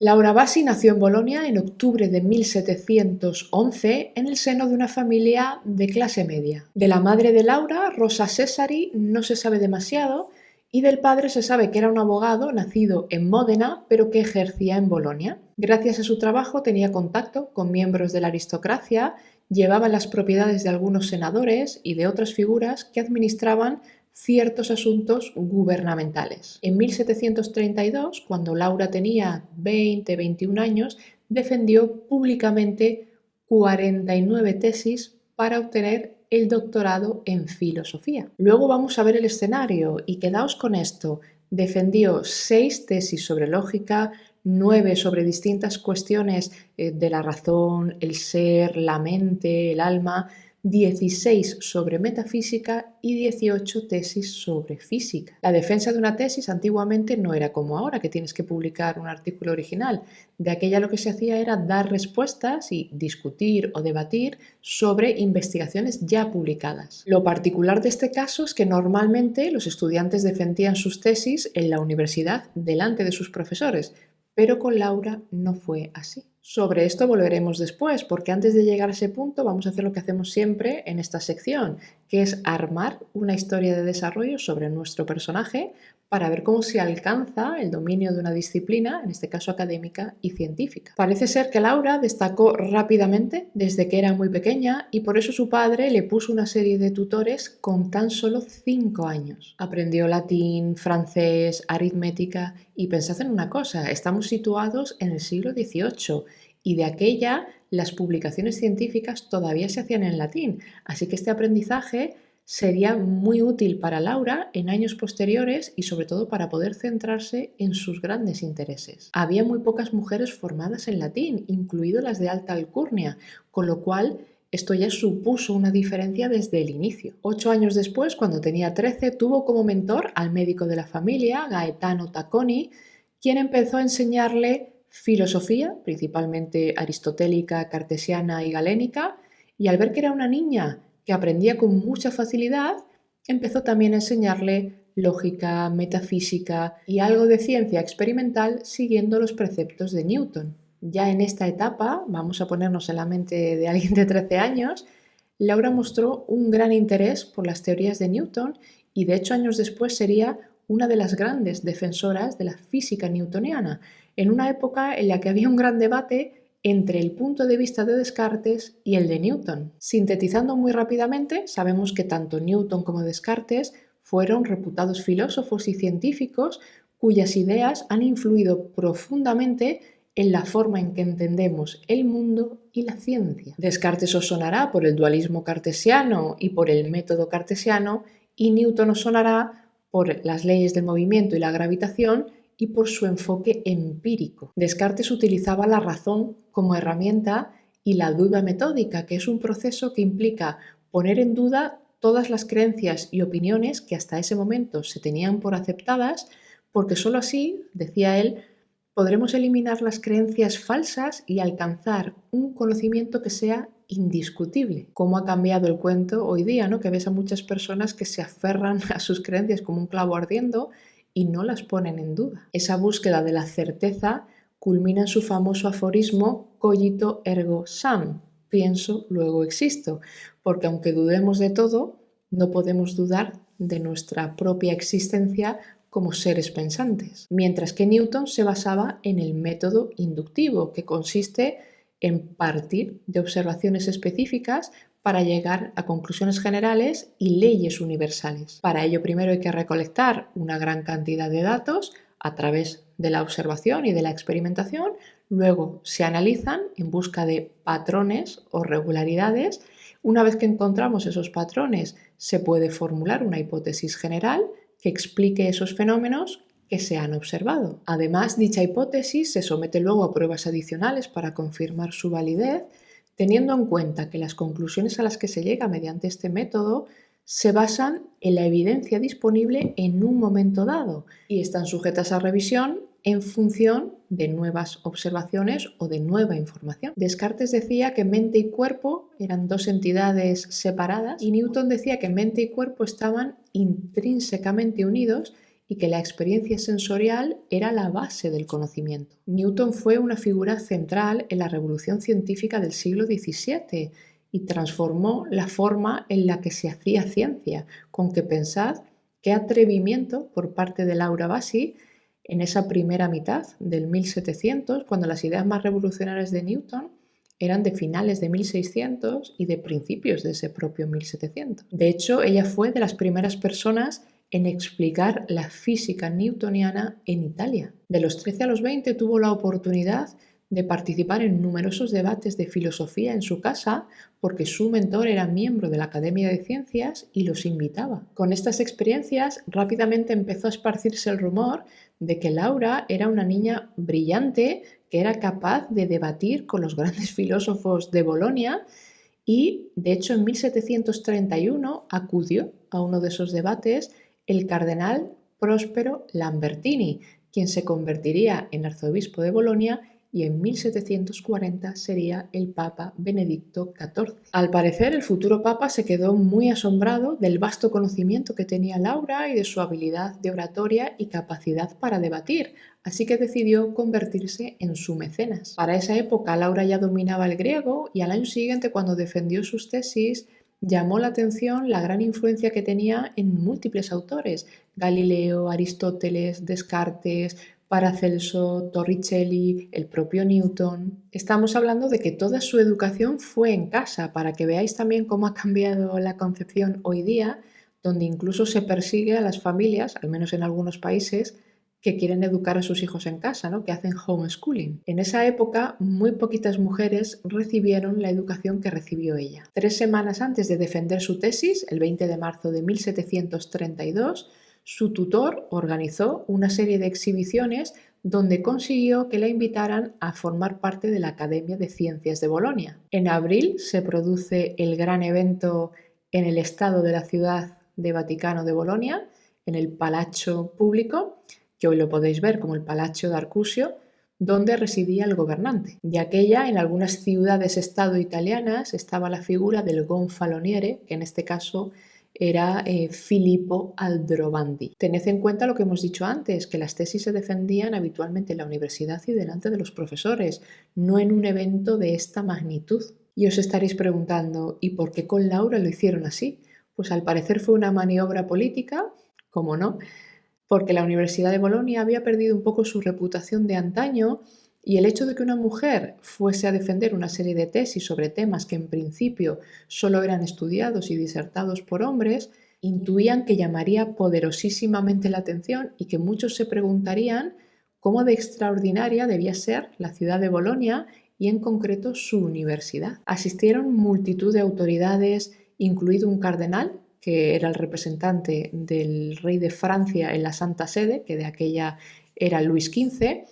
Laura Bassi nació en Bolonia en octubre de 1711 en el seno de una familia de clase media. De la madre de Laura, Rosa Cesari, no se sabe demasiado y del padre se sabe que era un abogado nacido en Módena pero que ejercía en Bolonia. Gracias a su trabajo tenía contacto con miembros de la aristocracia, llevaba las propiedades de algunos senadores y de otras figuras que administraban ciertos asuntos gubernamentales. En 1732, cuando Laura tenía 20-21 años, defendió públicamente 49 tesis para obtener el doctorado en filosofía. Luego vamos a ver el escenario y quedaos con esto. Defendió 6 tesis sobre lógica, 9 sobre distintas cuestiones de la razón, el ser, la mente, el alma, 16 sobre metafísica y 18 tesis sobre física. La defensa de una tesis antiguamente no era como ahora, que tienes que publicar un artículo original. De aquella lo que se hacía era dar respuestas y discutir o debatir sobre investigaciones ya publicadas. Lo particular de este caso es que normalmente los estudiantes defendían sus tesis en la universidad delante de sus profesores, pero con Laura no fue así. Sobre esto volveremos después, porque antes de llegar a ese punto vamos a hacer lo que hacemos siempre en esta sección, que es armar una historia de desarrollo sobre nuestro personaje para ver cómo se alcanza el dominio de una disciplina, en este caso académica y científica. Parece ser que Laura destacó rápidamente desde que era muy pequeña y por eso su padre le puso una serie de tutores con tan solo 5 años. Aprendió latín, francés, aritmética y pensad en una cosa, estamos situados en el siglo XVIII y de aquella las publicaciones científicas todavía se hacían en latín, así que este aprendizaje sería muy útil para Laura en años posteriores y sobre todo para poder centrarse en sus grandes intereses. Había muy pocas mujeres formadas en latín, incluido las de alta alcurnia, con lo cual esto ya supuso una diferencia desde el inicio. 8 años después, cuando tenía 13, tuvo como mentor al médico de la familia, Gaetano Tacconi, quien empezó a enseñarle filosofía, principalmente aristotélica, cartesiana y galénica, y al ver que era una niña que aprendía con mucha facilidad, empezó también a enseñarle lógica, metafísica y algo de ciencia experimental siguiendo los preceptos de Newton. Ya en esta etapa, vamos a ponernos en la mente de alguien de 13 años, Laura mostró un gran interés por las teorías de Newton y de hecho años después sería una de las grandes defensoras de la física newtoniana, en una época en la que había un gran debate entre el punto de vista de Descartes y el de Newton. Sintetizando muy rápidamente, sabemos que tanto Newton como Descartes fueron reputados filósofos y científicos cuyas ideas han influido profundamente en la forma en que entendemos el mundo y la ciencia. Descartes os sonará por el dualismo cartesiano y por el método cartesiano, y Newton os sonará por las leyes del movimiento y la gravitación y por su enfoque empírico. Descartes utilizaba la razón como herramienta y la duda metódica, que es un proceso que implica poner en duda todas las creencias y opiniones que hasta ese momento se tenían por aceptadas, porque sólo así, decía él, podremos eliminar las creencias falsas y alcanzar un conocimiento que sea indiscutible. ¿Cómo ha cambiado el cuento hoy día, ¿no? Que ves a muchas personas que se aferran a sus creencias como un clavo ardiendo y no las ponen en duda. Esa búsqueda de la certeza culmina en su famoso aforismo cogito ergo sum, pienso, luego existo, porque aunque dudemos de todo, no podemos dudar de nuestra propia existencia como seres pensantes. Mientras que Newton se basaba en el método inductivo, que consiste en partir de observaciones específicas para llegar a conclusiones generales y leyes universales. Para ello, primero hay que recolectar una gran cantidad de datos a través de la observación y de la experimentación, luego se analizan en busca de patrones o regularidades. Una vez que encontramos esos patrones, se puede formular una hipótesis general que explique esos fenómenos que se han observado. Además, dicha hipótesis se somete luego a pruebas adicionales para confirmar su validez, teniendo en cuenta que las conclusiones a las que se llega mediante este método se basan en la evidencia disponible en un momento dado y están sujetas a revisión en función de nuevas observaciones o de nueva información. Descartes decía que mente y cuerpo eran dos entidades separadas y Newton decía que mente y cuerpo estaban intrínsecamente unidos y que la experiencia sensorial era la base del conocimiento. Newton fue una figura central en la revolución científica del siglo XVII y transformó la forma en la que se hacía ciencia, con que pensad qué atrevimiento por parte de Laura Bassi en esa primera mitad del 1700, cuando las ideas más revolucionarias de Newton eran de finales de 1600 y de principios de ese propio 1700. De hecho, ella fue de las primeras personas en explicar la física newtoniana en Italia. De los 13 a los 20 tuvo la oportunidad de participar en numerosos debates de filosofía en su casa porque su mentor era miembro de la Academia de Ciencias y los invitaba. Con estas experiencias rápidamente empezó a esparcirse el rumor de que Laura era una niña brillante que era capaz de debatir con los grandes filósofos de Bolonia y, de hecho, en 1731 acudió a uno de esos debates el cardenal Prospero Lambertini, quien se convertiría en arzobispo de Bolonia y en 1740 sería el Papa Benedicto XIV. Al parecer, el futuro Papa se quedó muy asombrado del vasto conocimiento que tenía Laura y de su habilidad de oratoria y capacidad para debatir, así que decidió convertirse en su mecenas. Para esa época, Laura ya dominaba el griego y al año siguiente, cuando defendió sus tesis, llamó la atención la gran influencia que tenía en múltiples autores: Galileo, Aristóteles, Descartes, Paracelso, Torricelli, el propio Newton. Estamos hablando de que toda su educación fue en casa, para que veáis también cómo ha cambiado la concepción hoy día, donde incluso se persigue a las familias, al menos en algunos países, que quieren educar a sus hijos en casa, ¿no? Que hacen homeschooling. En esa época, muy poquitas mujeres recibieron la educación que recibió ella. 3 semanas antes de defender su tesis, el 20 de marzo de 1732, su tutor organizó una serie de exhibiciones donde consiguió que la invitaran a formar parte de la Academia de Ciencias de Bolonia. En abril se produce el gran evento en el estado de la ciudad de Vaticano de Bolonia, en el Palazzo Público, que hoy lo podéis ver como el Palazzo d'Arcusio, donde residía el gobernante. De aquella, en algunas ciudades-estado italianas estaba la figura del gonfaloniere, que en este caso era Filippo Aldrovandi. Tened en cuenta lo que hemos dicho antes, que las tesis se defendían habitualmente en la universidad y delante de los profesores, no en un evento de esta magnitud. Y os estaréis preguntando, ¿y por qué con Laura lo hicieron así? Pues al parecer fue una maniobra política, como no, porque la Universidad de Bolonia había perdido un poco su reputación de antaño y el hecho de que una mujer fuese a defender una serie de tesis sobre temas que en principio solo eran estudiados y disertados por hombres, intuían que llamaría poderosísimamente la atención y que muchos se preguntarían cómo de extraordinaria debía ser la ciudad de Bolonia y en concreto su universidad. Asistieron multitud de autoridades, incluido un cardenal, que era el representante del rey de Francia en la Santa Sede, que de aquella era Luis XV,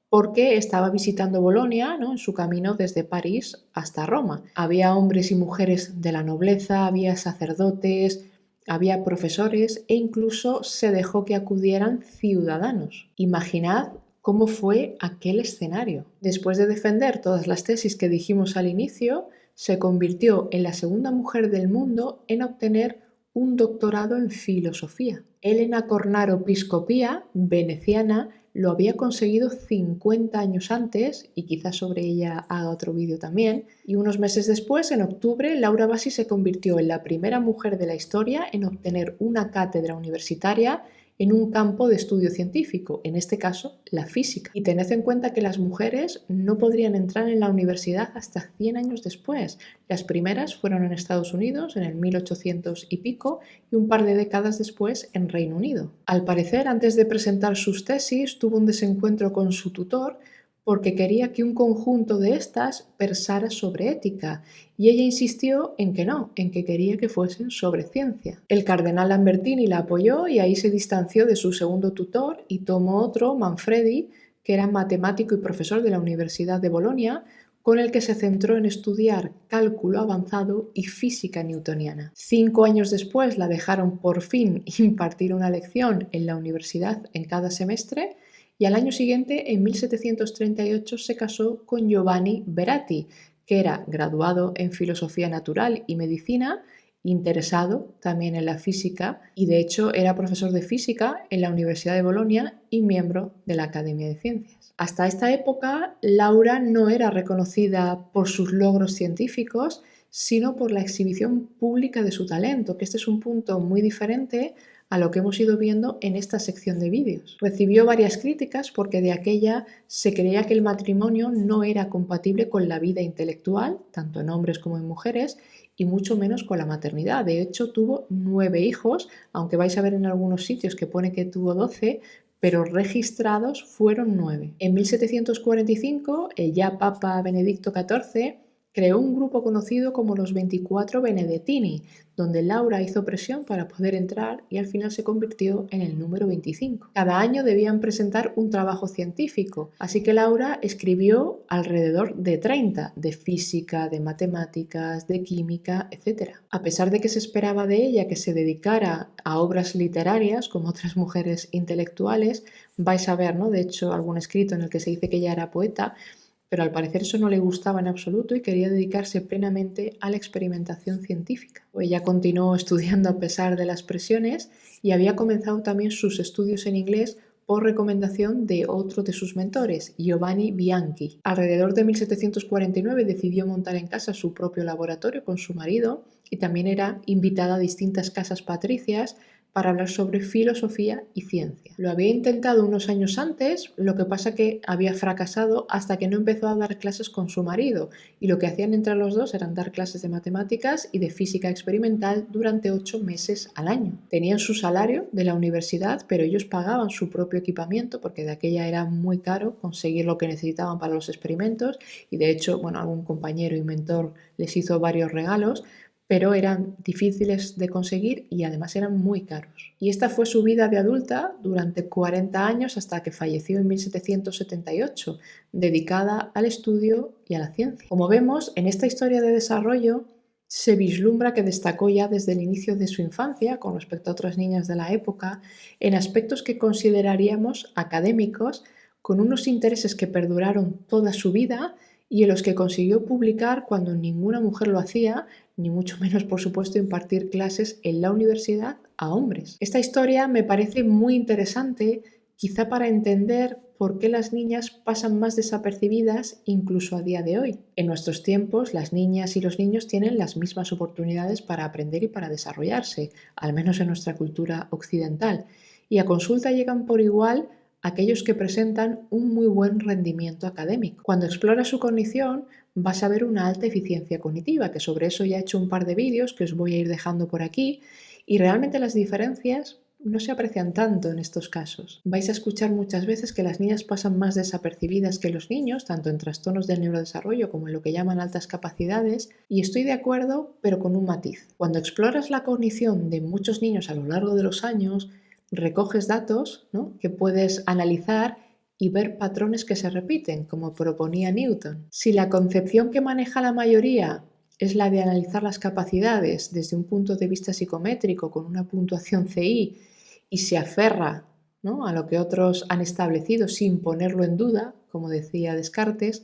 porque estaba visitando Bolonia, ¿no?, en su camino desde París hasta Roma. Había hombres y mujeres de la nobleza, había sacerdotes, había profesores e incluso se dejó que acudieran ciudadanos. Imaginad cómo fue aquel escenario. Después de defender todas las tesis que dijimos al inicio, se convirtió en la segunda mujer del mundo en obtener un doctorado en filosofía. Elena Cornaro Piscopia, veneciana, lo había conseguido 50 años antes, y quizás sobre ella haga otro vídeo también, y unos meses después, en octubre, Laura Bassi se convirtió en la primera mujer de la historia en obtener una cátedra universitaria en un campo de estudio científico, en este caso la física. Y tened en cuenta que las mujeres no podrían entrar en la universidad hasta 100 años después. Las primeras fueron en Estados Unidos en el 1800 y pico y un par de décadas después en Reino Unido. Al parecer, antes de presentar sus tesis, tuvo un desencuentro con su tutor porque quería que un conjunto de estas versara sobre ética, y ella insistió en que no, en que quería que fuesen sobre ciencia. El cardenal Lambertini la apoyó y ahí se distanció de su segundo tutor y tomó otro, Manfredi, que era matemático y profesor de la Universidad de Bolonia, con el que se centró en estudiar cálculo avanzado y física newtoniana. 5 años después la dejaron por fin impartir una lección en la universidad en cada semestre, y al año siguiente, en 1738, se casó con Giovanni Beratti, que era graduado en Filosofía Natural y Medicina interesado también en la física y de hecho era profesor de física en la Universidad de Bolonia y miembro de la Academia de Ciencias. Hasta esta época, Laura no era reconocida por sus logros científicos, sino por la exhibición pública de su talento, que este es un punto muy diferente a lo que hemos ido viendo en esta sección de vídeos. Recibió varias críticas porque de aquella se creía que el matrimonio no era compatible con la vida intelectual, tanto en hombres como en mujeres, y mucho menos con la maternidad. De hecho, tuvo 9 hijos, aunque vais a ver en algunos sitios que pone que tuvo 12, pero registrados fueron 9. En 1745, el ya Papa Benedicto XIV creó un grupo conocido como los 24 Benedettini, donde Laura hizo presión para poder entrar y al final se convirtió en el número 25. Cada año debían presentar un trabajo científico, así que Laura escribió alrededor de 30, de física, de matemáticas, de química, etc. A pesar de que se esperaba de ella que se dedicara a obras literarias, como otras mujeres intelectuales, vais a ver, ¿no? De hecho, algún escrito en el que se dice que ella era poeta, pero al parecer eso no le gustaba en absoluto y quería dedicarse plenamente a la experimentación científica. Ella continuó estudiando a pesar de las presiones y había comenzado también sus estudios en inglés por recomendación de otro de sus mentores, Giovanni Bianchi. Alrededor de 1749 decidió montar en casa su propio laboratorio con su marido y también era invitada a distintas casas patricias para hablar sobre filosofía y ciencia. Lo había intentado unos años antes, lo que pasa que había fracasado hasta que no empezó a dar clases con su marido, y lo que hacían entre los dos eran dar clases de matemáticas y de física experimental durante 8 meses al año. Tenían su salario de la universidad, pero ellos pagaban su propio equipamiento porque de aquella era muy caro conseguir lo que necesitaban para los experimentos y de hecho, algún compañero y mentor les hizo varios regalos, pero eran difíciles de conseguir y además eran muy caros. Y esta fue su vida de adulta durante 40 años hasta que falleció en 1778, dedicada al estudio y a la ciencia. Como vemos, en esta historia de desarrollo se vislumbra que destacó ya desde el inicio de su infancia, con respecto a otras niñas de la época, en aspectos que consideraríamos académicos, con unos intereses que perduraron toda su vida y en los que consiguió publicar cuando ninguna mujer lo hacía, ni mucho menos, por supuesto, impartir clases en la universidad a hombres. Esta historia me parece muy interesante, quizá para entender por qué las niñas pasan más desapercibidas incluso a día de hoy. En nuestros tiempos, las niñas y los niños tienen las mismas oportunidades para aprender y para desarrollarse, al menos en nuestra cultura occidental, y a consulta llegan por igual aquellos que presentan un muy buen rendimiento académico. Cuando exploras su cognición, vas a ver una alta eficiencia cognitiva, que sobre eso ya he hecho un par de vídeos que os voy a ir dejando por aquí, y realmente las diferencias no se aprecian tanto en estos casos. Vais a escuchar muchas veces que las niñas pasan más desapercibidas que los niños, tanto en trastornos del neurodesarrollo como en lo que llaman altas capacidades, y estoy de acuerdo, pero con un matiz. Cuando exploras la cognición de muchos niños a lo largo de los años, recoges datos, ¿no?, que puedes analizar y ver patrones que se repiten, como proponía Newton. Si la concepción que maneja la mayoría es la de analizar las capacidades desde un punto de vista psicométrico con una puntuación CI y se aferra, ¿no?, a lo que otros han establecido sin ponerlo en duda, como decía Descartes,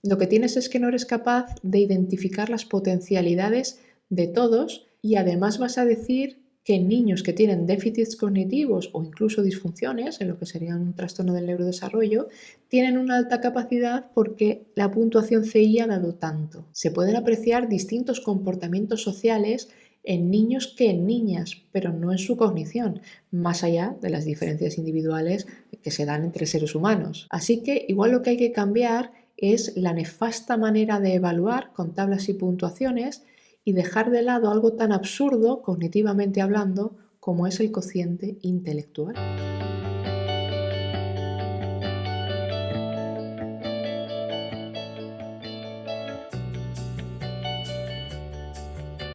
lo que tienes es que no eres capaz de identificar las potencialidades de todos y además vas a decir que en niños que tienen déficits cognitivos o incluso disfunciones, en lo que sería un trastorno del neurodesarrollo, tienen una alta capacidad porque la puntuación CI ha dado tanto. Se pueden apreciar distintos comportamientos sociales en niños que en niñas, pero no en su cognición, más allá de las diferencias individuales que se dan entre seres humanos. Así que igual lo que hay que cambiar es la nefasta manera de evaluar con tablas y puntuaciones y dejar de lado algo tan absurdo, cognitivamente hablando, como es el cociente intelectual.